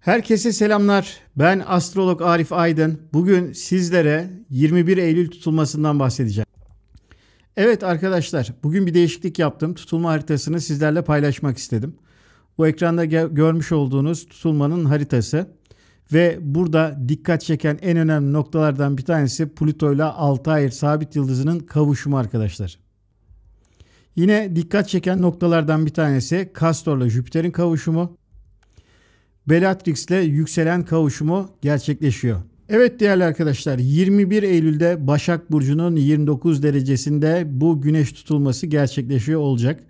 Herkese selamlar. Ben astrolog Arif Aydın. Bugün sizlere 21 Eylül tutulmasından bahsedeceğim. Evet arkadaşlar, bugün bir değişiklik yaptım. Tutulma haritasını sizlerle paylaşmak istedim. Bu ekranda görmüş olduğunuz tutulmanın haritası ve burada dikkat çeken en önemli noktalardan bir tanesi Plüto ile Altair sabit yıldızının kavuşumu arkadaşlar. Yine dikkat çeken noktalardan bir tanesi Castor ile Jüpiter'in kavuşumu. Bellatrix ile yükselen kavuşumu gerçekleşiyor. Evet değerli arkadaşlar, 21 Eylül'de Başak Burcu'nun 29 derecesinde bu güneş tutulması gerçekleşiyor olacak.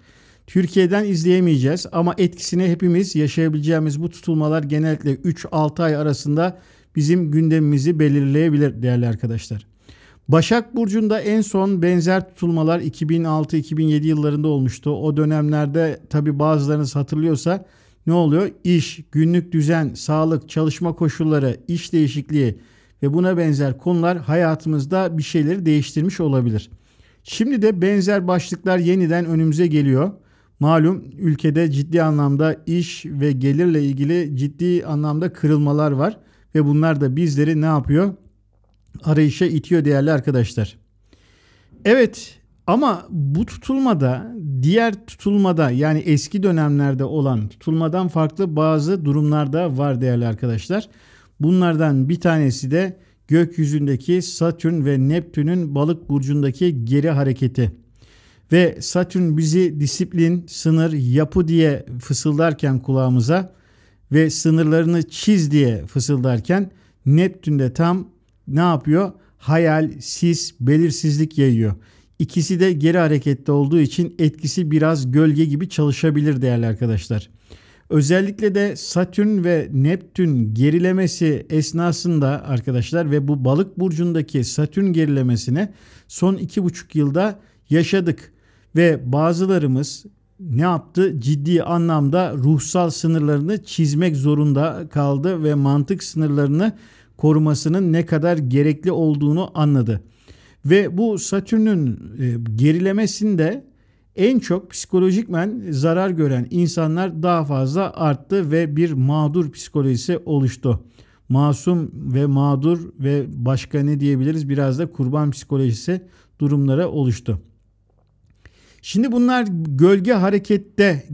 Türkiye'den izleyemeyeceğiz ama etkisini hepimiz yaşayabileceğimiz bu tutulmalar genellikle 3-6 ay arasında bizim gündemimizi belirleyebilir değerli arkadaşlar. Başak Burcu'nda en son benzer tutulmalar 2006-2007 yıllarında olmuştu. O dönemlerde tabi bazılarınız hatırlıyorsa ne oluyor? İş, günlük düzen, sağlık, çalışma koşulları, iş değişikliği ve buna benzer konular hayatımızda bir şeyleri değiştirmiş olabilir. Şimdi de benzer başlıklar yeniden önümüze geliyor. Malum ülkede ciddi anlamda iş ve gelirle ilgili ciddi anlamda kırılmalar var ve bunlar da bizleri ne yapıyor? Arayışa itiyor değerli arkadaşlar. Evet. Ama bu tutulmada diğer tutulmada yani eski dönemlerde olan tutulmadan farklı bazı durumlarda var değerli arkadaşlar. Bunlardan bir tanesi de gökyüzündeki Satürn ve Neptün'ün Balık burcundaki geri hareketi. Ve Satürn bizi disiplin, sınır, yapı diye fısıldarken kulağımıza ve sınırlarını çiz diye fısıldarken Neptün de tam ne yapıyor? Hayal, sis, belirsizlik yayıyor. İkisi de geri harekette olduğu için etkisi biraz gölge gibi çalışabilir değerli arkadaşlar. Özellikle de Satürn ve Neptün gerilemesi esnasında arkadaşlar ve bu Balık burcundaki Satürn gerilemesini son 2,5 yılda yaşadık. Ve bazılarımız ne yaptı? Ciddi anlamda ruhsal sınırlarını çizmek zorunda kaldı ve mantık sınırlarını korumasının ne kadar gerekli olduğunu anladı. Ve bu Satürn'ün gerilemesinde en çok psikolojikmen zarar gören insanlar daha fazla arttı ve bir mağdur psikolojisi oluştu. Masum ve mağdur ve başka ne diyebiliriz, biraz da kurban psikolojisi durumlara oluştu. Şimdi bunlar gölge harekette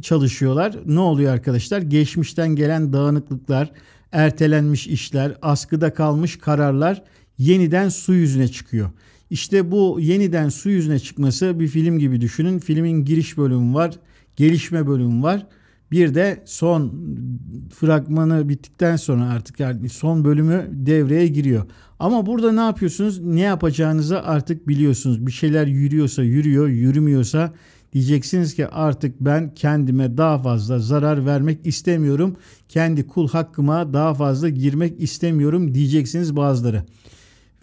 çalışıyorlar. Ne oluyor arkadaşlar? Geçmişten gelen dağınıklıklar, ertelenmiş işler, askıda kalmış kararlar yeniden su yüzüne çıkıyor. İşte bu yeniden su yüzüne çıkması bir film gibi düşünün. Filmin giriş bölümü var, gelişme bölümü var. Bir de son fragmanı bittikten sonra artık yani son bölümü devreye giriyor. Ama burada ne yapıyorsunuz? Ne yapacağınızı artık biliyorsunuz. Bir şeyler yürüyorsa yürüyor, yürümüyorsa diyeceksiniz ki artık ben kendime daha fazla zarar vermek istemiyorum. Kendi kul hakkıma daha fazla girmek istemiyorum diyeceksiniz bazıları.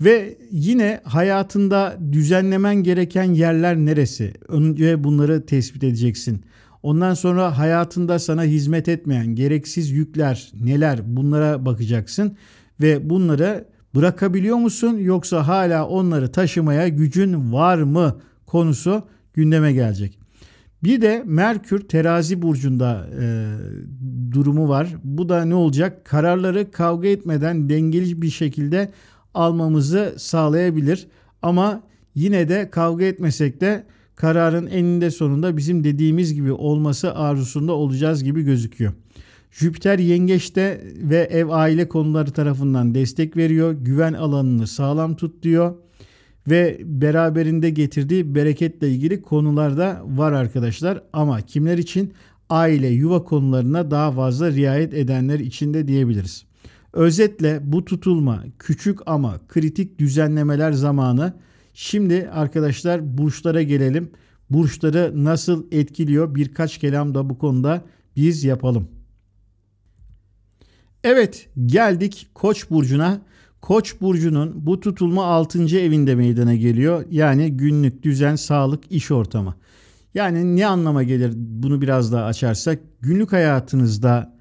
Ve yine hayatında düzenlemen gereken yerler neresi? Önce bunları tespit edeceksin. Ondan sonra hayatında sana hizmet etmeyen gereksiz yükler neler, bunlara bakacaksın. Ve bunları bırakabiliyor musun yoksa hala onları taşımaya gücün var mı konusu gündeme gelecek. Bir de Merkür Terazi burcunda durumu var. Bu da ne olacak? Kararları kavga etmeden dengeli bir şekilde almamızı sağlayabilir. Ama yine de kavga etmesek de kararın eninde sonunda bizim dediğimiz gibi olması arzusunda olacağız gibi gözüküyor. Jüpiter Yengeç'te ve ev aile konuları tarafından destek veriyor. Güven alanını sağlam tut diyor. Ve beraberinde getirdiği bereketle ilgili konular da var arkadaşlar. Ama kimler için? Aile, yuva konularına daha fazla riayet edenler için de diyebiliriz. Özetle bu tutulma küçük ama kritik düzenlemeler zamanı. Şimdi arkadaşlar burçlara gelelim. Burçları nasıl etkiliyor? Birkaç kelam da bu konuda biz yapalım. Evet, geldik Koç burcuna. Koç burcunun bu tutulma 6. evinde meydana geliyor. Yani günlük düzen, sağlık, iş ortamı. Yani ne anlama gelir bunu biraz daha açarsak? Günlük hayatınızda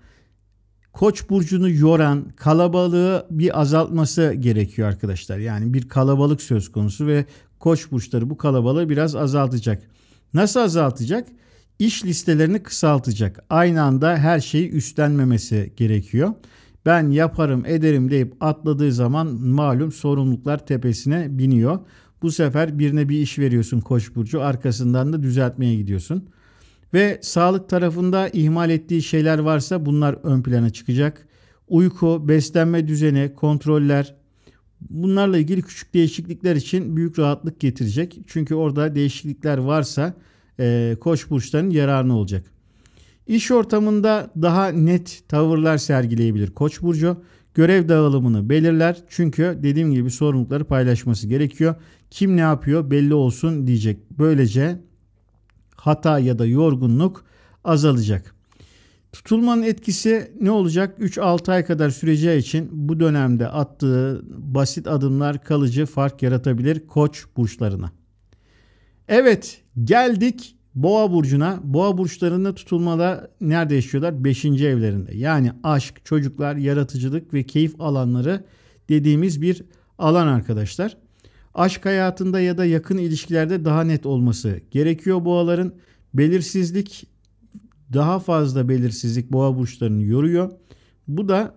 Koç burcunu yoran kalabalığı bir azaltması gerekiyor arkadaşlar. Yani bir kalabalık söz konusu ve Koç burçları bu kalabalığı biraz azaltacak. Nasıl azaltacak? İş listelerini kısaltacak. Aynı anda her şeyi üstlenmemesi gerekiyor. Ben yaparım ederim deyip atladığı zaman malum sorumluluklar tepesine biniyor. Bu sefer birine bir iş veriyorsun Koç burcu, arkasından da düzeltmeye gidiyorsun. Ve sağlık tarafında ihmal ettiği şeyler varsa bunlar ön plana çıkacak. Uyku, beslenme düzeni, kontroller, bunlarla ilgili küçük değişiklikler için büyük rahatlık getirecek. Çünkü orada değişiklikler varsa Koç burçlarının yararına olacak. İş ortamında daha net tavırlar sergileyebilir Koç burcu. Görev dağılımını belirler. Çünkü dediğim gibi sorumlulukları paylaşması gerekiyor. Kim ne yapıyor belli olsun diyecek. Böylece hata ya da yorgunluk azalacak. Tutulmanın etkisi ne olacak? 3-6 ay kadar süreceği için bu dönemde attığı basit adımlar kalıcı fark yaratabilir Koç burçlarına. Evet, geldik Boğa burcuna. Boğa burçlarında tutulmada nerede yaşıyorlar? 5. evlerinde. Yani aşk, çocuklar, yaratıcılık ve keyif alanları dediğimiz bir alan arkadaşlar. Aşk hayatında ya da yakın ilişkilerde daha net olması gerekiyor boğaların. Belirsizlik, daha fazla belirsizlik boğa burçlarını yoruyor. Bu da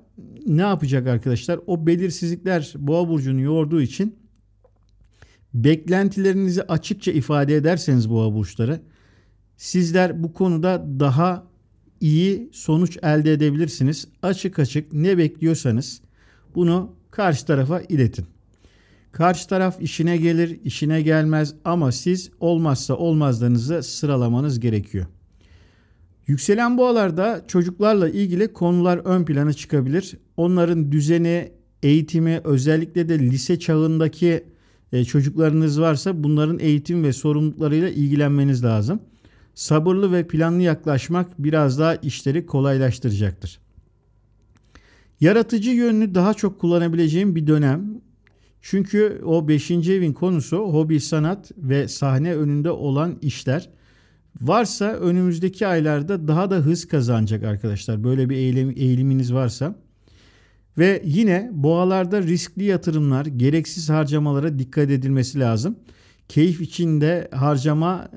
ne yapacak arkadaşlar? O belirsizlikler boğa burcunu yorduğu için beklentilerinizi açıkça ifade ederseniz boğa burçları, sizler bu konuda daha iyi sonuç elde edebilirsiniz. Açık açık ne bekliyorsanız bunu karşı tarafa iletin. Karşı taraf işine gelir, işine gelmez ama siz olmazsa olmazlarınızı sıralamanız gerekiyor. Yükselen boğalarda çocuklarla ilgili konular ön plana çıkabilir. Onların düzeni, eğitimi, özellikle de lise çağındaki çocuklarınız varsa bunların eğitim ve sorumluluklarıyla ilgilenmeniz lazım. Sabırlı ve planlı yaklaşmak biraz daha işleri kolaylaştıracaktır. Yaratıcı yönünü daha çok kullanabileceğim bir dönem. Çünkü o 5. evin konusu hobi, sanat ve sahne önünde olan işler. Varsa önümüzdeki aylarda daha da hız kazanacak arkadaşlar. Böyle bir eğiliminiz varsa. Ve yine boğalarda riskli yatırımlar, gereksiz harcamalara dikkat edilmesi lazım. Keyif içinde harcama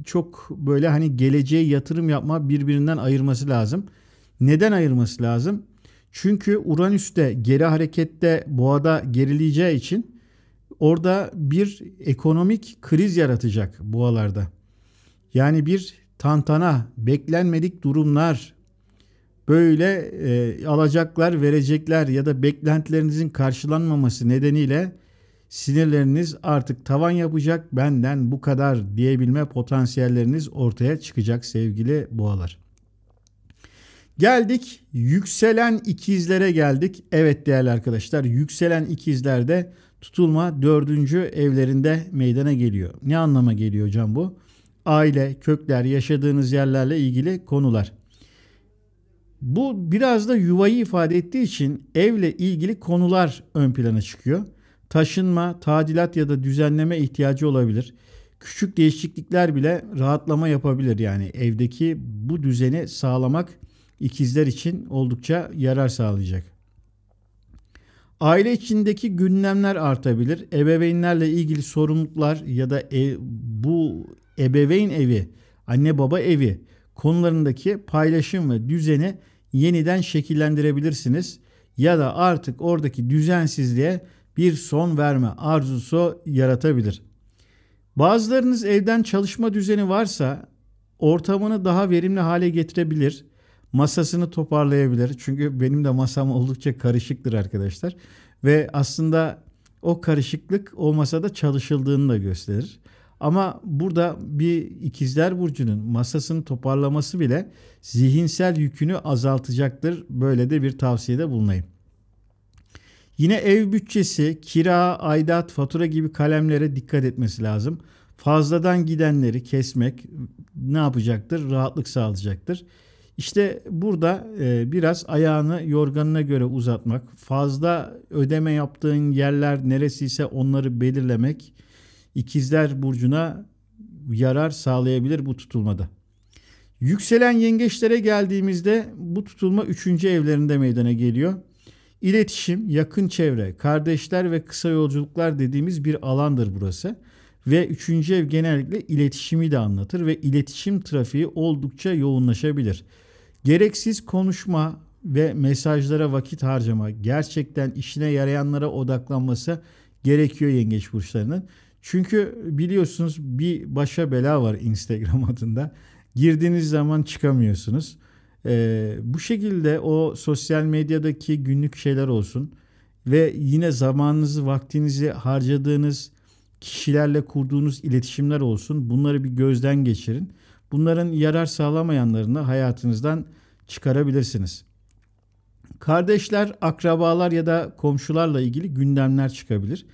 çok böyle hani geleceğe yatırım yapma birbirinden ayırması lazım. Neden ayırması lazım? Çünkü Uranüs'te geri harekette boğada gerileyeceği için orada bir ekonomik kriz yaratacak boğalarda. Yani bir tantana, beklenmedik durumlar, böyle alacaklar, verecekler ya da beklentilerinizin karşılanmaması nedeniyle sinirleriniz artık tavan yapacak, benden bu kadar diyebilme potansiyelleriniz ortaya çıkacak sevgili boğalar. Geldik yükselen ikizlere geldik. Evet değerli arkadaşlar, yükselen ikizlerde tutulma 4. evlerinde meydana geliyor. Ne anlama geliyor hocam bu? Aile, kökler, yaşadığınız yerlerle ilgili konular. Bu biraz da yuvayı ifade ettiği için evle ilgili konular ön plana çıkıyor. Taşınma, tadilat ya da düzenleme ihtiyacı olabilir. Küçük değişiklikler bile rahatlama yapabilir. Yani evdeki bu düzeni sağlamak ikizler için oldukça yarar sağlayacak. Aile içindeki gündemler artabilir. Ebeveynlerle ilgili sorumluluklar ya da bu ebeveyn evi, anne baba evi konularındaki paylaşım ve düzeni yeniden şekillendirebilirsiniz. Ya da artık oradaki düzensizliğe bir son verme arzusu yaratabilir. Bazılarınız evden çalışma düzeni varsa ortamını daha verimli hale getirebilir. Masasını toparlayabilir. Çünkü benim de masam oldukça karışıktır arkadaşlar. Ve aslında o karışıklık o masada çalışıldığını da gösterir. Ama burada bir ikizler burcunun masasını toparlaması bile zihinsel yükünü azaltacaktır. Böyle de bir tavsiyede bulunayım. Yine ev bütçesi, kira, aidat, fatura gibi kalemlere dikkat etmesi lazım. Fazladan gidenleri kesmek ne yapacaktır? Rahatlık sağlayacaktır. İşte burada biraz ayağını yorganına göre uzatmak, fazla ödeme yaptığın yerler neresiyse onları belirlemek ikizler burcuna yarar sağlayabilir bu tutulmada. Yükselen yengeçlere geldiğimizde bu tutulma 3. evlerinde meydana geliyor. İletişim, yakın çevre, kardeşler ve kısa yolculuklar dediğimiz bir alandır burası. Ve üçüncü ev genellikle iletişimi de anlatır ve iletişim trafiği oldukça yoğunlaşabilir. Gereksiz konuşma ve mesajlara vakit harcama, gerçekten işine yarayanlara odaklanması gerekiyor yengeç burçlarının. Çünkü biliyorsunuz bir başa bela var Instagram adında. Girdiğiniz zaman çıkamıyorsunuz. Bu şekilde o sosyal medyadaki günlük şeyler olsun ve yine zamanınızı, vaktinizi harcadığınız kişilerle kurduğunuz iletişimler olsun. Bunları bir gözden geçirin. Bunların yarar sağlamayanlarını hayatınızdan çıkarabilirsiniz. Kardeşler, akrabalar ya da komşularla ilgili gündemler çıkabilir.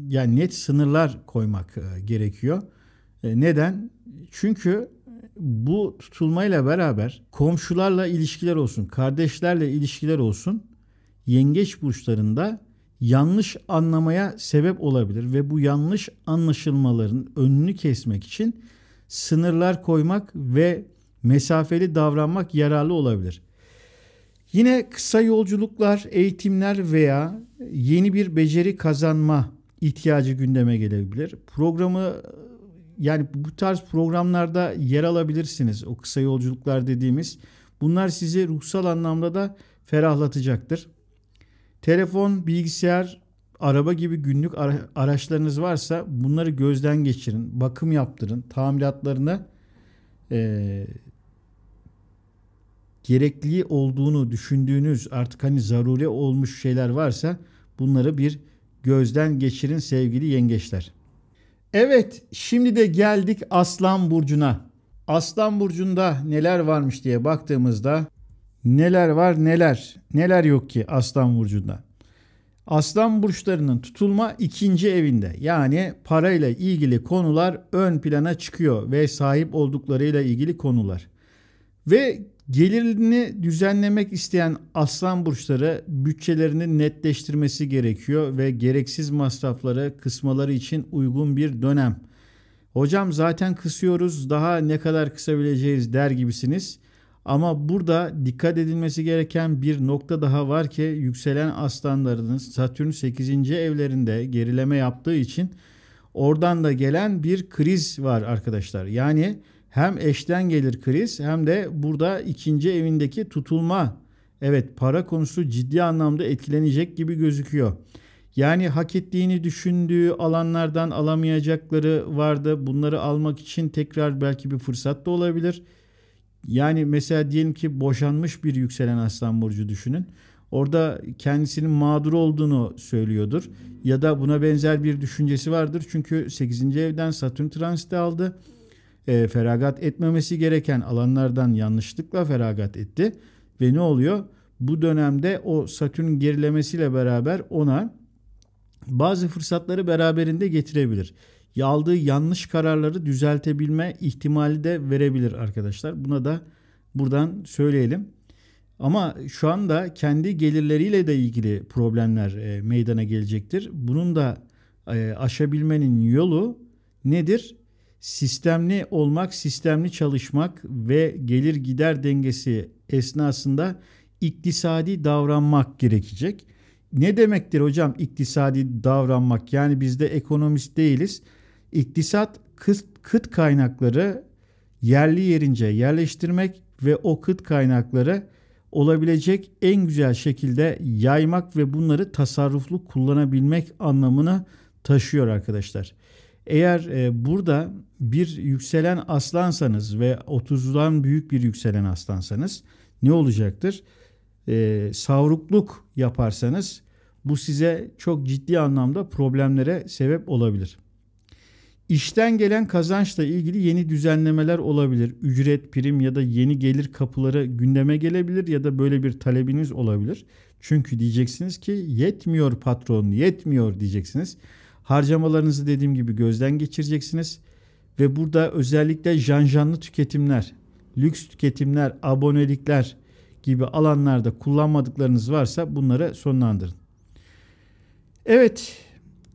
Yani net sınırlar koymak gerekiyor. Neden? Çünkü bu tutulmayla beraber komşularla ilişkiler olsun, kardeşlerle ilişkiler olsun, yengeç burçlarında yanlış anlamaya sebep olabilir ve bu yanlış anlaşılmaların önünü kesmek için sınırlar koymak ve mesafeli davranmak yararlı olabilir. Yine kısa yolculuklar, eğitimler veya yeni bir beceri kazanma ihtiyacı gündeme gelebilir. Yani bu tarz programlarda yer alabilirsiniz. O kısa yolculuklar dediğimiz. Bunlar sizi ruhsal anlamda da ferahlatacaktır. Telefon, bilgisayar, araba gibi günlük araçlarınız varsa bunları gözden geçirin. Bakım yaptırın. Tamiratlarını gerekli olduğunu düşündüğünüz artık hani zaruri olmuş şeyler varsa bunları bir gözden geçirin sevgili yengeçler. Evet, şimdi de geldik Aslan Burcu'na. Aslan Burcu'nda neler varmış diye baktığımızda neler var neler yok ki Aslan Burcu'nda. Aslan burçlarının tutulma ikinci evinde, yani parayla ilgili konular ön plana çıkıyor ve sahip olduklarıyla ilgili konular. Ve gelirini düzenlemek isteyen aslan burçları bütçelerini netleştirmesi gerekiyor ve gereksiz masrafları kısmaları için uygun bir dönem. Hocam zaten kısıyoruz, daha ne kadar kısabileceğiz der gibisiniz. Ama burada dikkat edilmesi gereken bir nokta daha var ki yükselen aslanlarının Satürn 8. evlerinde gerileme yaptığı için oradan da gelen bir kriz var arkadaşlar. Yani hem eşten gelir kriz hem de burada ikinci evindeki tutulma. Evet, para konusu ciddi anlamda etkilenecek gibi gözüküyor. Yani hak ettiğini düşündüğü alanlardan alamayacakları vardı. Bunları almak için tekrar belki bir fırsat da olabilir. Yani mesela diyelim ki boşanmış bir yükselen aslan burcu düşünün. Orada kendisinin mağdur olduğunu söylüyordur. Ya da buna benzer bir düşüncesi vardır. Çünkü 8. evden Satürn transiti aldı. Feragat etmemesi gereken alanlardan yanlışlıkla feragat etti. Ve ne oluyor? Bu dönemde o Satürn gerilemesiyle beraber ona bazı fırsatları beraberinde getirebilir. Aldığı yanlış kararları düzeltebilme ihtimali de verebilir arkadaşlar. Buna da buradan söyleyelim. Ama şu anda kendi gelirleriyle de ilgili problemler meydana gelecektir. Bunun da aşabilmenin yolu nedir? Sistemli olmak, sistemli çalışmak ve gelir gider dengesi esnasında iktisadi davranmak gerekecek. Ne demektir hocam iktisadi davranmak? Yani biz de ekonomist değiliz. İktisat kıt kaynakları yerli yerince yerleştirmek ve o kıt kaynakları olabilecek en güzel şekilde yaymak ve bunları tasarruflu kullanabilmek anlamını taşıyor arkadaşlar. Eğer burada bir yükselen aslansanız ve 30'dan büyük bir yükselen aslansanız ne olacaktır? Savrukluk yaparsanız bu size çok ciddi anlamda problemlere sebep olabilir. İşten gelen kazançla ilgili yeni düzenlemeler olabilir. Ücret, prim ya da yeni gelir kapıları gündeme gelebilir ya da böyle bir talebiniz olabilir. Çünkü diyeceksiniz ki yetmiyor patron, yetmiyor diyeceksiniz. Harcamalarınızı dediğim gibi gözden geçireceksiniz. Ve burada özellikle janjanlı tüketimler, lüks tüketimler, abonelikler gibi alanlarda kullanmadıklarınız varsa bunları sonlandırın. Evet,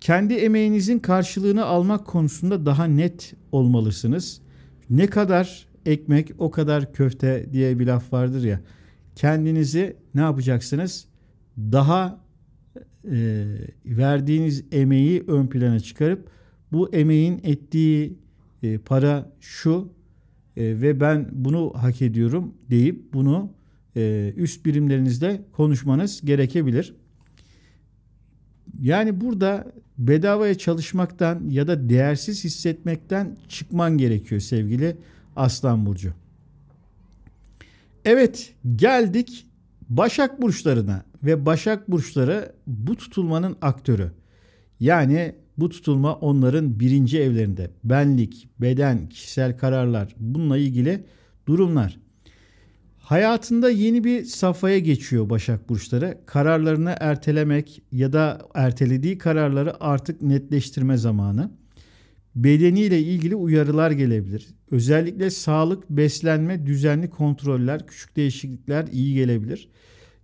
kendi emeğinizin karşılığını almak konusunda daha net olmalısınız. Ne kadar ekmek o kadar köfte diye bir laf vardır ya. Kendinizi ne yapacaksınız? Daha verdiğiniz emeği ön plana çıkarıp Bu emeğin ettiği para şu ve ben bunu hak ediyorum deyip bunu üst birimlerinizle konuşmanız gerekebilir. Yani burada bedavaya çalışmaktan ya da değersiz hissetmekten çıkman gerekiyor sevgili Aslan Burcu. Evet, geldik Başak burçlarına ve Başak burçları bu tutulmanın aktörü. Yani bu tutulma onların birinci evlerinde. Benlik, beden, kişisel kararlar, bununla ilgili durumlar. Hayatında yeni bir safhaya geçiyor Başak burçları. Kararlarını ertelemek ya da ertelediği kararları artık netleştirme zamanı. Bedeniyle ilgili uyarılar gelebilir. Özellikle sağlık, beslenme, düzenli kontroller, küçük değişiklikler iyi gelebilir.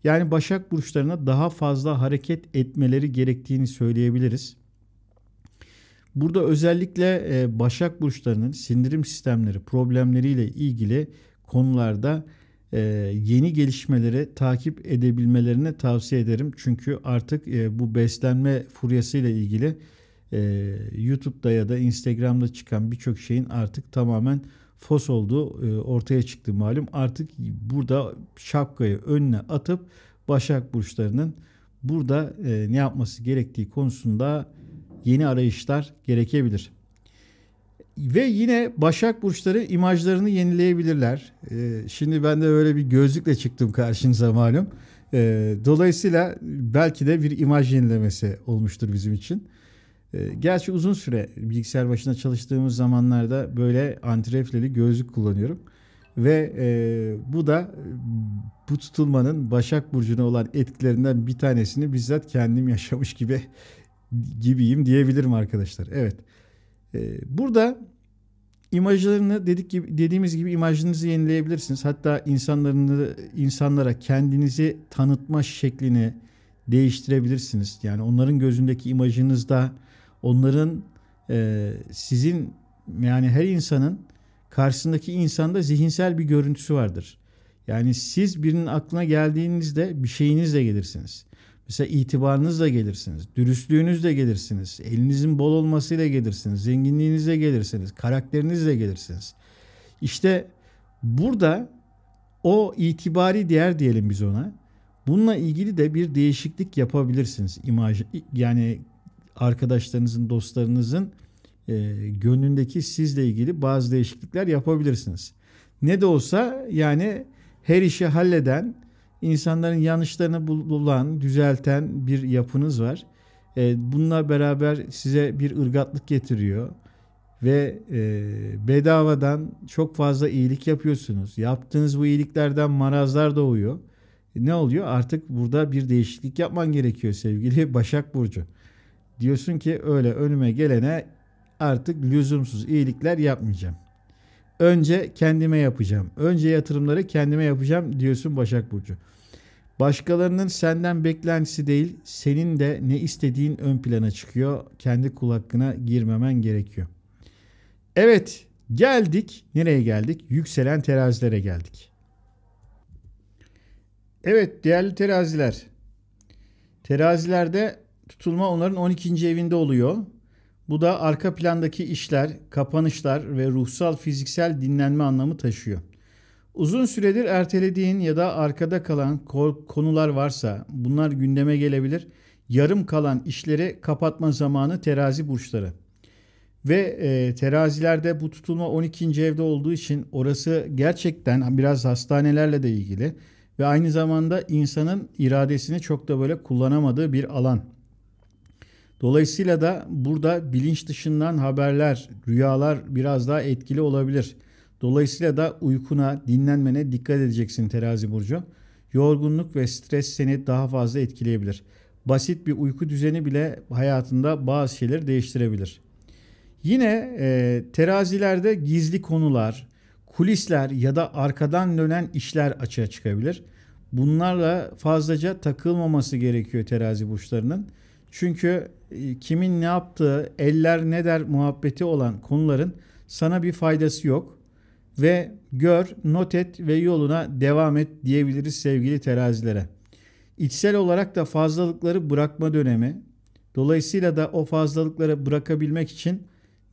Yani Başak burçlarına daha fazla hareket etmeleri gerektiğini söyleyebiliriz. Burada özellikle Başak burçlarının sindirim sistemleri problemleriyle ilgili konularda yeni gelişmeleri takip edebilmelerini tavsiye ederim. Çünkü artık bu beslenme furyasıyla ilgili YouTube'da ya da Instagram'da çıkan birçok şeyin artık tamamen fos olduğu ortaya çıktı malum. Artık burada şapkayı önüne atıp Başak burçlarının burada ne yapması gerektiği konusunda yeni arayışlar gerekebilir. Ve yine Başak burçları imajlarını yenileyebilirler. Şimdi ben de öyle bir gözlükle çıktım karşınıza malum. Dolayısıyla belki de bir imaj yenilemesi olmuştur bizim için. Gerçi uzun süre bilgisayar başında çalıştığımız zamanlarda böyle antirefleli gözlük kullanıyorum. Ve bu da bu tutulmanın Başak Burcu'na olan etkilerinden bir tanesini bizzat kendim yaşamış gibiyim diyebilirim arkadaşlar. Evet. Burada imajlarını dediğimiz gibi imajınızı yenileyebilirsiniz. Hatta insanlara kendinizi tanıtma şeklini değiştirebilirsiniz. Yani onların gözündeki imajınızda onların sizin yani her insanın karşısındaki insanda zihinsel bir görüntüsü vardır. Yani siz birinin aklına geldiğinizde bir şeyinizle gelirsiniz. Mesela itibarınızla gelirsiniz, dürüstlüğünüzle gelirsiniz, elinizin bol olmasıyla gelirsiniz, zenginliğinizle gelirsiniz, karakterinizle gelirsiniz. İşte burada o itibari değer diyelim biz ona. Bununla ilgili de bir değişiklik yapabilirsiniz. Yani arkadaşlarınızın, dostlarınızın gönlündeki sizle ilgili bazı değişiklikler yapabilirsiniz. Ne de olsa yani her işi halleden, insanların yanlışlarını bulan, düzelten bir yapınız var. Bununla beraber size bir ırgatlık getiriyor ve bedavadan çok fazla iyilik yapıyorsunuz. Yaptığınız bu iyiliklerden marazlar doğuyor. Ne oluyor? Artık burada bir değişiklik yapman gerekiyor sevgili Başak Burcu. Diyorsun ki öyle önüme gelene artık lüzumsuz iyilikler yapmayacağım. Önce kendime yapacağım. Önce yatırımları kendime yapacağım diyorsun Başak Burcu. Başkalarının senden beklentisi değil, senin de ne istediğin ön plana çıkıyor. Kendi kul hakkına girmemen gerekiyor. Evet, geldik. Nereye geldik? Yükselen terazilere geldik. Evet değerli teraziler. Terazilerde tutulma onların 12. evinde oluyor. Bu da arka plandaki işler, kapanışlar ve ruhsal fiziksel dinlenme anlamı taşıyor. Uzun süredir ertelediğin ya da arkada kalan konular varsa bunlar gündeme gelebilir. Yarım kalan işleri kapatma zamanı terazi burçları. Ve terazilerde bu tutulma 12. evde olduğu için orası gerçekten biraz hastanelerle de ilgili. Ve aynı zamanda insanın iradesini çok da böyle kullanamadığı bir alan. Dolayısıyla da burada bilinç dışından haberler, rüyalar biraz daha etkili olabilir. Dolayısıyla da uykuna, dinlenmene dikkat edeceksin terazi burcu. Yorgunluk ve stres seni daha fazla etkileyebilir. Basit bir uyku düzeni bile hayatında bazı şeyleri değiştirebilir. Yine terazilerde gizli konular, kulisler ya da arkadan dönen işler açığa çıkabilir. Bunlarla fazlaca takılmaması gerekiyor terazi burçlarının. Çünkü kimin ne yaptığı, eller ne der muhabbeti olan konuların sana bir faydası yok. Ve gör, not et ve yoluna devam et diyebiliriz sevgili terazilere. İçsel olarak da fazlalıkları bırakma dönemi. Dolayısıyla da o fazlalıkları bırakabilmek için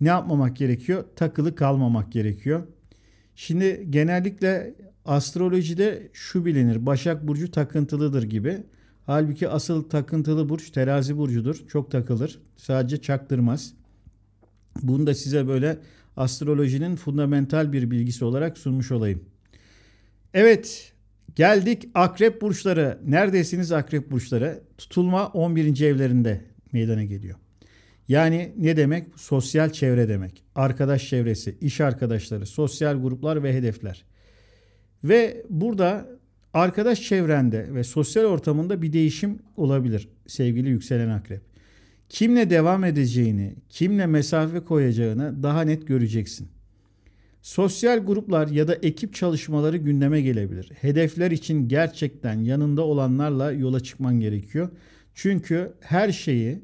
ne yapmamak gerekiyor? Takılı kalmamak gerekiyor. Şimdi genellikle astrolojide şu bilinir. Başak Burcu takıntılıdır gibi. Halbuki asıl takıntılı burç Terazi Burcu'dur. Çok takılır. Sadece çaktırmaz. Bunu da size böyle astrolojinin fundamental bir bilgisi olarak sunmuş olayım. Evet, geldik Akrep burçları. Neredesiniz Akrep burçları? Tutulma 11. evlerinde meydana geliyor. Yani ne demek? Sosyal çevre demek. Arkadaş çevresi, iş arkadaşları, sosyal gruplar ve hedefler. Ve burada arkadaş çevrende ve sosyal ortamında bir değişim olabilir sevgili yükselen akrep. Kimle devam edeceğini, kimle mesafe koyacağını daha net göreceksin. Sosyal gruplar ya da ekip çalışmaları gündeme gelebilir. Hedefler için gerçekten yanında olanlarla yola çıkman gerekiyor. Çünkü her şeyi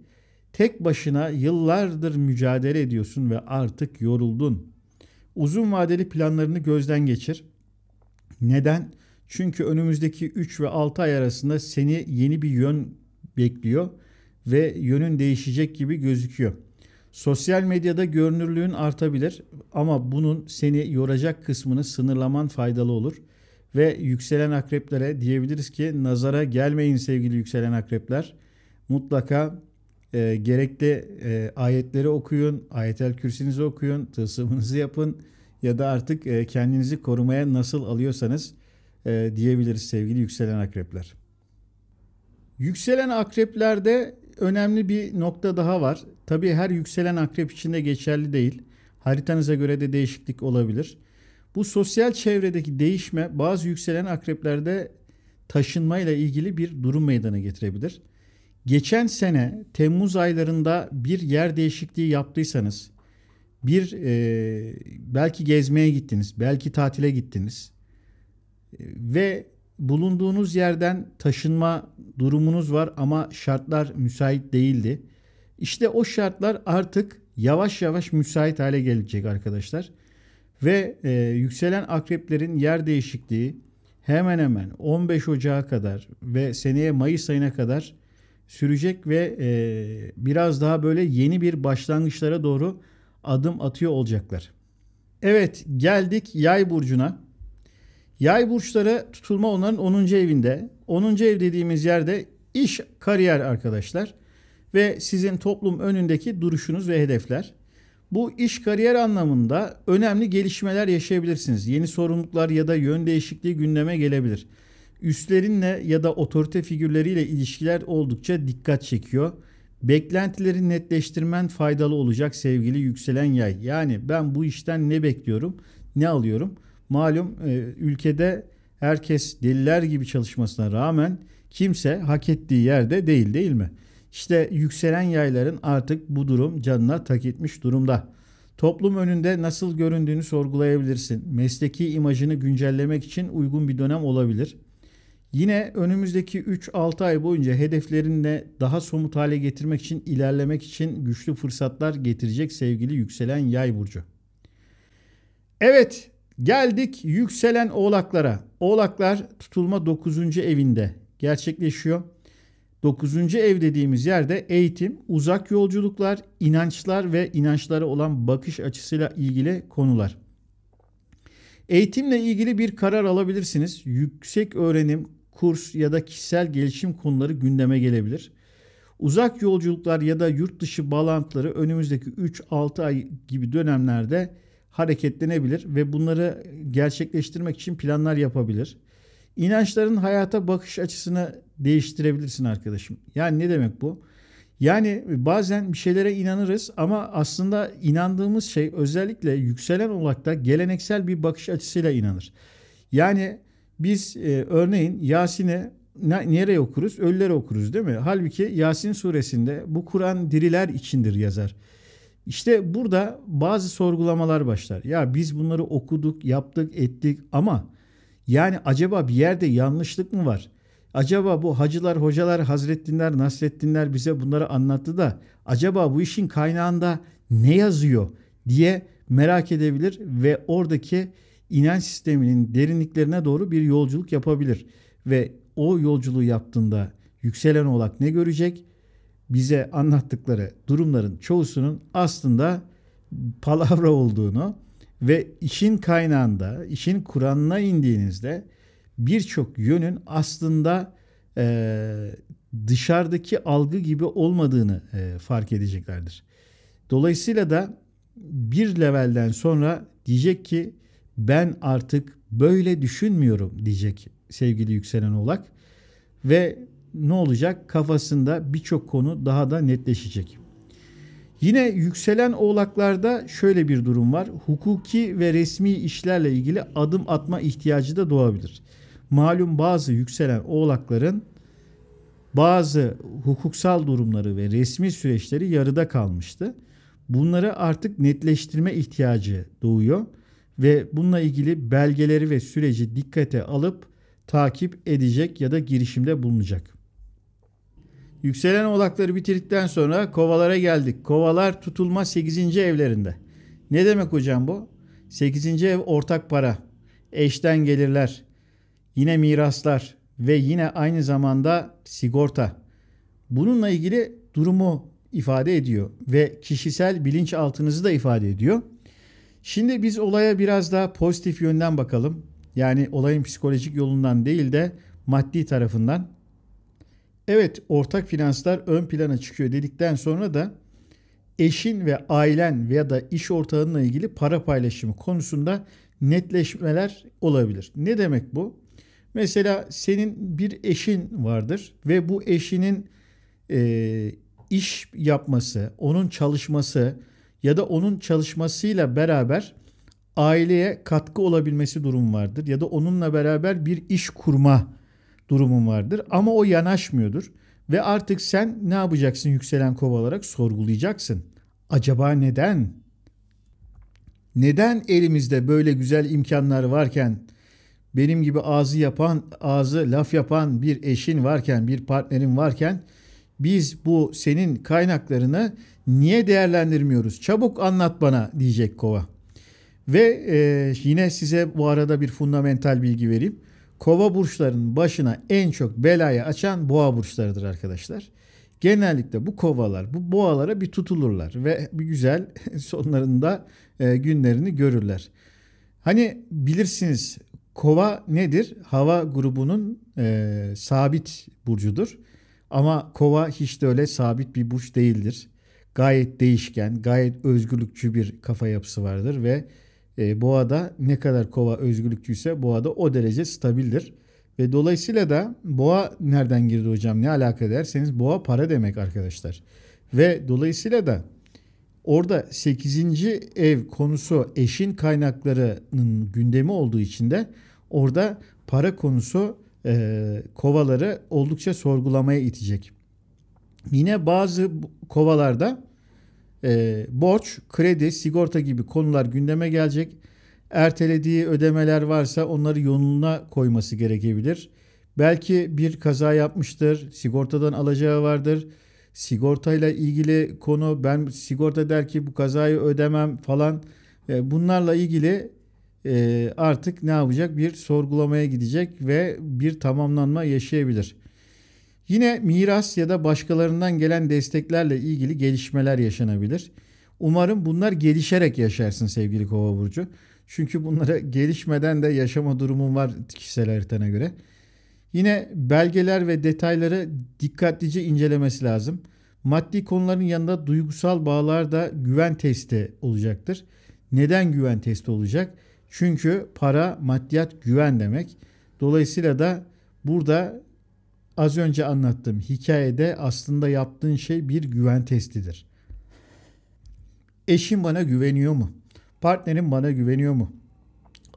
tek başına yıllardır mücadele ediyorsun ve artık yoruldun. Uzun vadeli planlarını gözden geçir. Neden? Çünkü önümüzdeki 3 ve 6 ay arasında seni yeni bir yön bekliyor ve yönün değişecek gibi gözüküyor. Sosyal medyada görünürlüğün artabilir ama bunun seni yoracak kısmını sınırlaman faydalı olur. Ve yükselen akreplere diyebiliriz ki nazara gelmeyin sevgili yükselen akrepler. Mutlaka gerekli ayetleri okuyun, ayetel kürsinizi okuyun, tılsımınızı yapın ya da artık kendinizi korumaya nasıl alıyorsanız diyebiliriz sevgili yükselen akrepler. Yükselen akreplerde önemli bir nokta daha var. Tabii her yükselen akrep için de geçerli değil. Haritanıza göre de değişiklik olabilir. Bu sosyal çevredeki değişme bazı yükselen akreplerde taşınmayla ilgili bir durum meydana getirebilir. Geçen sene Temmuz aylarında bir yer değişikliği yaptıysanız, belki gezmeye gittiniz, belki tatile gittiniz ve bulunduğunuz yerden taşınma durumunuz var ama şartlar müsait değildi. İşte o şartlar artık yavaş yavaş müsait hale gelecek arkadaşlar. Ve yükselen akreplerin yer değişikliği hemen hemen 15 Ocağı kadar ve seneye Mayıs ayına kadar sürecek ve biraz daha böyle yeni bir başlangıçlara doğru adım atıyor olacaklar. Evet, geldik Yay burcuna. Yay burçları tutulma onların 10. evinde. 10. ev dediğimiz yerde iş, kariyer arkadaşlar ve sizin toplum önündeki duruşunuz ve hedefler. Bu iş kariyer anlamında önemli gelişmeler yaşayabilirsiniz. Yeni sorumluluklar ya da yön değişikliği gündeme gelebilir. Üstlerinle ya da otorite figürleriyle ilişkiler oldukça dikkat çekiyor. Beklentileri netleştirmen faydalı olacak sevgili yükselen yay. Yani ben bu işten ne bekliyorum, ne alıyorum? Malum ülkede herkes deliler gibi çalışmasına rağmen kimse hak ettiği yerde değil mi? İşte yükselen yayların artık bu durum canına tak etmiş durumda. Toplum önünde nasıl göründüğünü sorgulayabilirsin. Mesleki imajını güncellemek için uygun bir dönem olabilir. Yine önümüzdeki 3-6 ay boyunca hedeflerinle daha somut hale getirmek için, ilerlemek için güçlü fırsatlar getirecek sevgili yükselen yay burcu. Evet, geldik yükselen oğlaklara. Oğlaklar tutulma 9. evinde gerçekleşiyor. 9. ev dediğimiz yerde eğitim, uzak yolculuklar, inançlar ve inançlara olan bakış açısıyla ilgili konular. Eğitimle ilgili bir karar alabilirsiniz. Yüksek öğrenim, kurs ya da kişisel gelişim konuları gündeme gelebilir. Uzak yolculuklar ya da yurt dışı bağlantıları önümüzdeki 3-6 ay gibi dönemlerde hareketlenebilir ve bunları gerçekleştirmek için planlar yapabilir. İnançların hayata bakış açısını değiştirebilirsin arkadaşım. Yani ne demek bu? Yani bazen bir şeylere inanırız ama aslında inandığımız şey özellikle yükselen oğlakta geleneksel bir bakış açısıyla inanır. Yani biz örneğin Yasin'e nereye okuruz? Ölülere okuruz değil mi? Halbuki Yasin suresinde bu Kur'an diriler içindir yazar. İşte burada bazı sorgulamalar başlar. Ya biz bunları okuduk, yaptık, ettik ama yani acaba bir yerde yanlışlık mı var? Acaba bu hacılar, hocalar, Hazrettinler, Nasrettinler bize bunları anlattı da acaba bu işin kaynağında ne yazıyor diye merak edebilir ve oradaki inanç sisteminin derinliklerine doğru bir yolculuk yapabilir. Ve o yolculuğu yaptığında yükselen oğlak ne görecek? Bize anlattıkları durumların çoğusunun aslında palavra olduğunu ve işin kaynağında, işin Kur'an'ına indiğinizde birçok yönün aslında dışarıdaki algı gibi olmadığını fark edeceklerdir. Dolayısıyla da bir levelden sonra diyecek ki ben artık böyle düşünmüyorum diyecek sevgili yükselen oğlak ve ne olacak? Kafasında birçok konu daha da netleşecek. Yine yükselen oğlaklarda şöyle bir durum var. Hukuki ve resmi işlerle ilgili adım atma ihtiyacı da doğabilir. Malum bazı yükselen oğlakların bazı hukuksal durumları ve resmi süreçleri yarıda kalmıştı. Bunları artık netleştirme ihtiyacı doğuyor ve bununla ilgili belgeleri ve süreci dikkate alıp takip edecek ya da girişimde bulunacak. Yükselen oğlakları bitirdikten sonra kovalara geldik. Kovalar tutulma 8. evlerinde. Ne demek hocam bu? 8. ev ortak para, eşten gelirler, yine miraslar ve yine aynı zamanda sigorta. Bununla ilgili durumu ifade ediyor ve kişisel bilinçaltınızı da ifade ediyor. Şimdi biz olaya biraz daha pozitif yönden bakalım. Yani olayın psikolojik yolundan değil de maddi tarafından. Evet, ortak finanslar ön plana çıkıyor dedikten sonra da eşin ve ailen veya da iş ortağınla ilgili para paylaşımı konusunda netleşmeler olabilir. Ne demek bu? Mesela senin bir eşin vardır ve bu eşinin iş yapması, onun çalışması ya da onun çalışmasıyla beraber aileye katkı olabilmesi durum vardır. Ya da onunla beraber bir iş kurma durumun vardır. Ama o yanaşmıyordur. Ve artık sen ne yapacaksın yükselen kova olarak? Sorgulayacaksın. Acaba neden? Neden elimizde böyle güzel imkanlar varken, benim gibi ağzı laf yapan bir eşin varken, bir partnerin varken biz bu senin kaynaklarını niye değerlendirmiyoruz? Çabuk anlat bana diyecek kova. Ve yine size bu arada bir fundamental bilgi vereyim. Kova burçlarının başına en çok belayı açan boğa burçlarıdır arkadaşlar. Genellikle bu kovalar bu boğalara bir tutulurlar ve bir güzel sonlarında günlerini görürler. Hani bilirsiniz kova nedir? Hava grubunun sabit burcudur. Ama kova hiç de öyle sabit bir burç değildir. Gayet değişken, gayet özgürlükçü bir kafa yapısı vardır ve boğada ne kadar kova özgürlükçüyse boğada o derece stabildir. Ve dolayısıyla da boğa nereden girdi hocam, ne alaka derseniz boğa para demek arkadaşlar. Ve dolayısıyla da orada 8. ev konusu eşin kaynaklarının gündemi olduğu için de orada para konusu kovaları oldukça sorgulamaya itecek. Yine bazı kovalarda borç, kredi, sigorta gibi konular gündeme gelecek. Ertelediği ödemeler varsa onları yoluna koyması gerekebilir. Belki bir kaza yapmıştır, sigortadan alacağı vardır. Sigortayla ilgili konu, ben sigorta der ki bu kazayı ödemem falan. Bunlarla ilgili artık ne yapacak? Bir sorgulamaya gidecek ve bir tamamlanma yaşayabilir. Yine miras ya da başkalarından gelen desteklerle ilgili gelişmeler yaşanabilir. Umarım bunlar gelişerek yaşarsın sevgili Kova burcu. Çünkü bunlara gelişmeden de yaşama durumun var kişisel haritana göre. Yine belgeler ve detayları dikkatlice incelemesi lazım. Maddi konuların yanında duygusal bağlar da güven testi olacaktır. Neden güven testi olacak? Çünkü para, maddiyat, güven demek. Dolayısıyla da burada az önce anlattığım hikayede aslında yaptığın şey bir güven testidir. Eşim bana güveniyor mu? Partnerim bana güveniyor mu?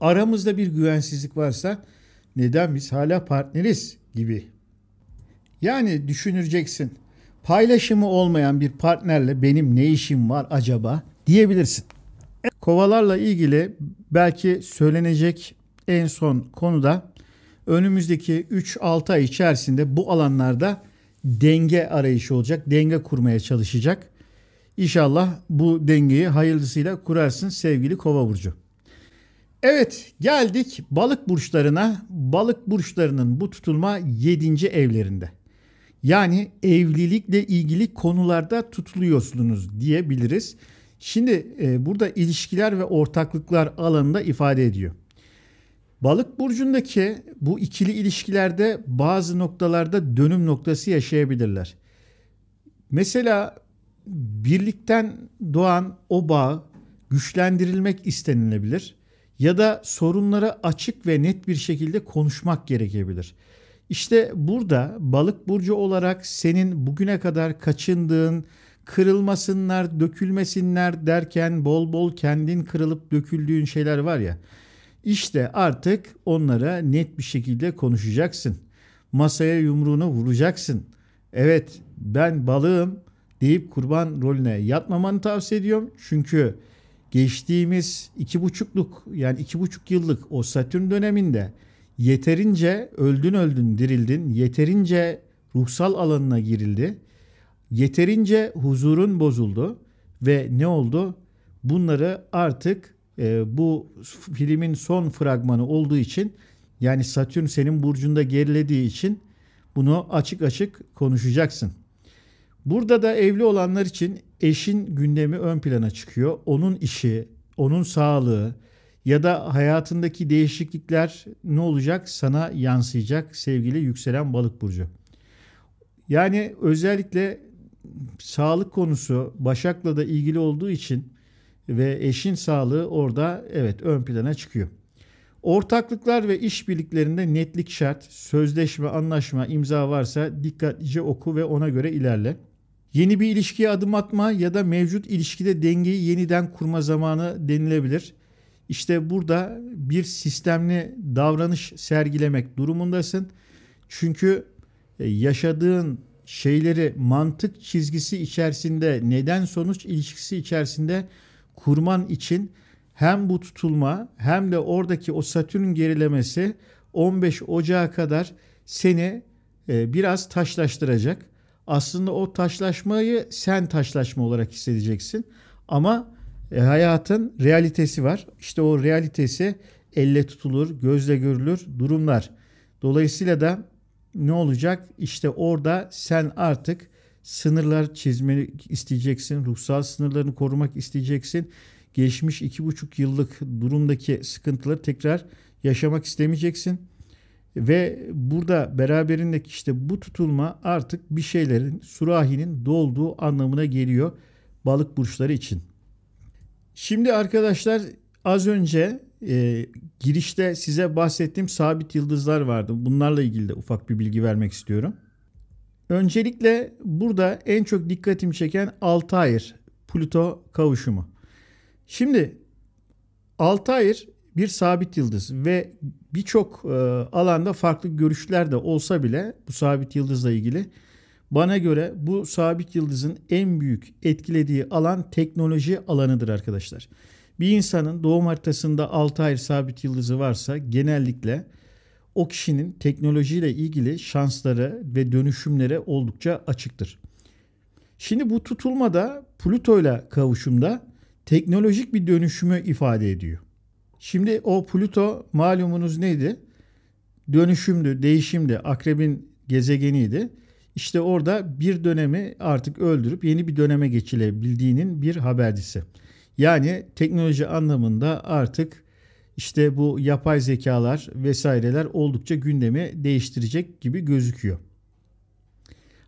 Aramızda bir güvensizlik varsa neden biz hala partneriz gibi. Yani düşüneceksin. Paylaşımı olmayan bir partnerle benim ne işim var acaba diyebilirsin. Kovalarla ilgili belki söylenecek en son konuda önümüzdeki 3-6 ay içerisinde bu alanlarda denge arayışı olacak. Denge kurmaya çalışacak. İnşallah bu dengeyi hayırlısıyla kurarsın sevgili Kova burcu. Evet, geldik balık burçlarına. Balık burçlarının bu tutulma 7. evlerinde. Yani evlilikle ilgili konularda tutuluyorsunuz diyebiliriz. Şimdi burada ilişkiler ve ortaklıklar alanında ifade ediyor. Balık burcundaki bu ikili ilişkilerde bazı noktalarda dönüm noktası yaşayabilirler. Mesela birlikten doğan o bağ güçlendirilmek istenilebilir ya da sorunlara açık ve net bir şekilde konuşmak gerekebilir. İşte burada balık burcu olarak senin bugüne kadar kaçındığın, kırılmasınlar, dökülmesinler derken bol bol kendin kırılıp döküldüğün şeyler var ya. İşte artık onlara net bir şekilde konuşacaksın. Masaya yumruğunu vuracaksın. Evet, ben balığım deyip kurban rolüne yatmamanı tavsiye ediyorum. Çünkü geçtiğimiz 2,5 yıllık o Satürn döneminde yeterince öldün dirildin, yeterince ruhsal alanına girildi, yeterince huzurun bozuldu ve ne oldu? Bunları artık bu filmin son fragmanı olduğu için, yani Satürn senin burcunda gerilediği için bunu açık açık konuşacaksın. Burada da evli olanlar için eşin gündemi ön plana çıkıyor. Onun işi, onun sağlığı ya da hayatındaki değişiklikler ne olacak? Sana yansıyacak sevgili yükselen balık burcu. Yani özellikle sağlık konusu Başak'la da ilgili olduğu için ve eşin sağlığı orada evet ön plana çıkıyor. Ortaklıklar ve işbirliklerinde netlik şart. Sözleşme, anlaşma, imza varsa dikkatlice oku ve ona göre ilerle. Yeni bir ilişkiye adım atma ya da mevcut ilişkide dengeyi yeniden kurma zamanı denilebilir. İşte burada bir sistemli davranış sergilemek durumundasın. Çünkü yaşadığın şeyleri mantık çizgisi içerisinde, neden sonuç ilişkisi içerisinde kurman için hem bu tutulma hem de oradaki o Satürn gerilemesi 15 Ocağı kadar seni biraz taşlaştıracak. Aslında o taşlaşmayı sen taşlaşma olarak hissedeceksin. Ama hayatın realitesi var. İşte o realitesi elle tutulur, gözle görülür durumlar. Dolayısıyla da ne olacak? İşte orada sen artık sınırlar çizmek isteyeceksin. Ruhsal sınırlarını korumak isteyeceksin. Geçmiş 2,5 yıllık durumdaki sıkıntıları tekrar yaşamak istemeyeceksin. Ve burada beraberindeki işte bu tutulma artık bir şeylerin, sürahinin dolduğu anlamına geliyor balık burçları için. Şimdi arkadaşlar az önce girişte size bahsettiğim sabit yıldızlar vardı. Bunlarla ilgili de ufak bir bilgi vermek istiyorum. Öncelikle burada en çok dikkatimi çeken Altair Plüto kavuşumu. Şimdi Altair bir sabit yıldız ve birçok alanda farklı görüşler de olsa bile bu sabit yıldızla ilgili bana göre bu sabit yıldızın en büyük etkilediği alan teknoloji alanıdır arkadaşlar. Bir insanın doğum haritasında Altair sabit yıldızı varsa genellikle o kişinin teknolojiyle ilgili şansları ve dönüşümleri oldukça açıktır. Şimdi bu tutulmada Plüto ile kavuşumda teknolojik bir dönüşümü ifade ediyor. Şimdi o Plüto malumunuz neydi? Dönüşümdü, değişimdi, Akrebin gezegeniydi. İşte orada bir dönemi artık öldürüp yeni bir döneme geçilebildiğinin bir habercisi. Yani teknoloji anlamında artık işte bu yapay zekalar vesaireler oldukça gündemi değiştirecek gibi gözüküyor.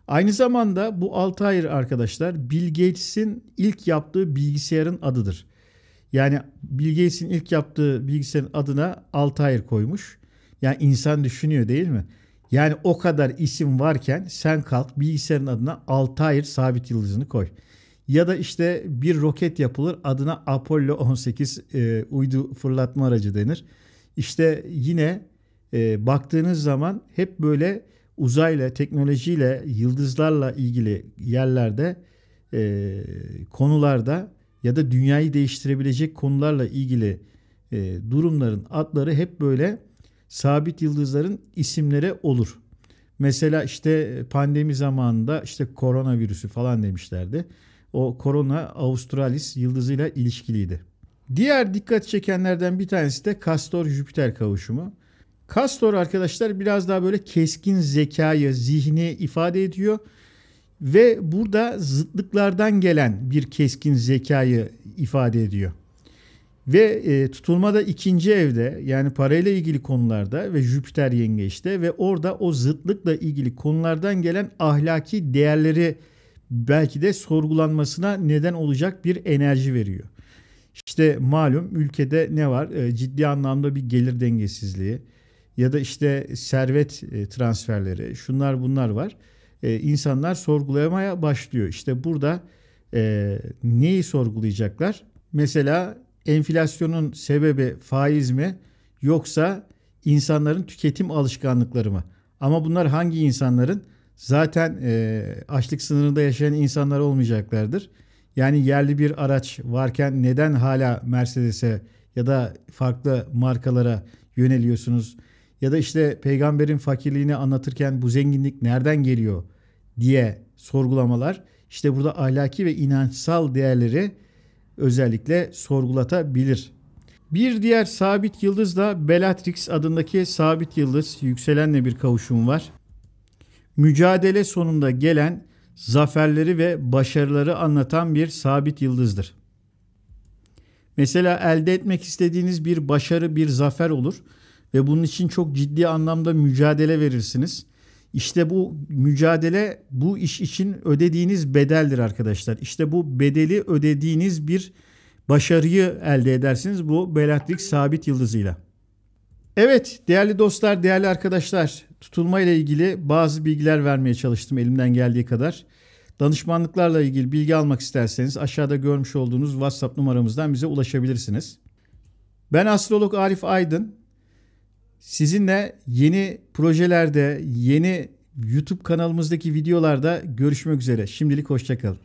Aynı zamanda bu Altair arkadaşlar Bill Gates'in ilk yaptığı bilgisayarın adıdır. Yani Bill Gates'in ilk yaptığı bilgisayarın adına Altair koymuş. Yani insan düşünüyor değil mi? Yani o kadar isim varken sen kalk bilgisayarın adına Altair sabit yıldızını koy. Ya da işte bir roket yapılır adına Apollo 18 uydu fırlatma aracı denir. İşte yine baktığınız zaman hep böyle uzayla, teknolojiyle, yıldızlarla ilgili yerlerde, konularda ya da dünyayı değiştirebilecek konularla ilgili durumların adları hep böyle sabit yıldızların isimleri olur. Mesela işte pandemi zamanında işte koronavirüsü falan demişlerdi. O Corona Australis yıldızıyla ilişkiliydi. Diğer dikkat çekenlerden bir tanesi de Kastor-Jüpiter kavuşumu. Kastor arkadaşlar biraz daha böyle keskin zekayı, zihni ifade ediyor. Ve burada zıtlıklardan gelen bir keskin zekayı ifade ediyor. Ve tutulmada ikinci evde, yani parayla ilgili konularda ve Jüpiter yengeçte ve orada o zıtlıkla ilgili konulardan gelen ahlaki değerleri belki de sorgulanmasına neden olacak bir enerji veriyor. İşte malum ülkede ne var? Ciddi anlamda bir gelir dengesizliği ya da işte servet transferleri, şunlar bunlar var. İnsanlar sorgulamaya başlıyor. İşte burada neyi sorgulayacaklar? Mesela enflasyonun sebebi faiz mi yoksa insanların tüketim alışkanlıkları mı? Ama bunlar hangi insanların? Zaten açlık sınırında yaşayan insanlar olmayacaklardır. Yani yerli bir araç varken neden hala Mercedes'e ya da farklı markalara yöneliyorsunuz? Ya da işte peygamberin fakirliğini anlatırken bu zenginlik nereden geliyor diye sorgulamalar. İşte burada ahlaki ve inançsal değerleri özellikle sorgulatabilir. Bir diğer sabit yıldız da Bellatrix adındaki sabit yıldız, yükselenle bir kavuşum var. Mücadele sonunda gelen zaferleri ve başarıları anlatan bir sabit yıldızdır. Mesela elde etmek istediğiniz bir başarı, bir zafer olur ve bunun için çok ciddi anlamda mücadele verirsiniz. İşte bu mücadele bu iş için ödediğiniz bedeldir arkadaşlar. İşte bu bedeli ödediğiniz bir başarıyı elde edersiniz bu Bellatrix sabit yıldızıyla. Evet değerli dostlar, değerli arkadaşlar, tutulma ile ilgili bazı bilgiler vermeye çalıştım elimden geldiği kadar. Danışmanlıklarla ilgili bilgi almak isterseniz aşağıda görmüş olduğunuz WhatsApp numaramızdan bize ulaşabilirsiniz. Ben astrolog Arif Aydın. Sizinle yeni projelerde, yeni YouTube kanalımızdaki videolarda görüşmek üzere. Şimdilik hoşça kalın.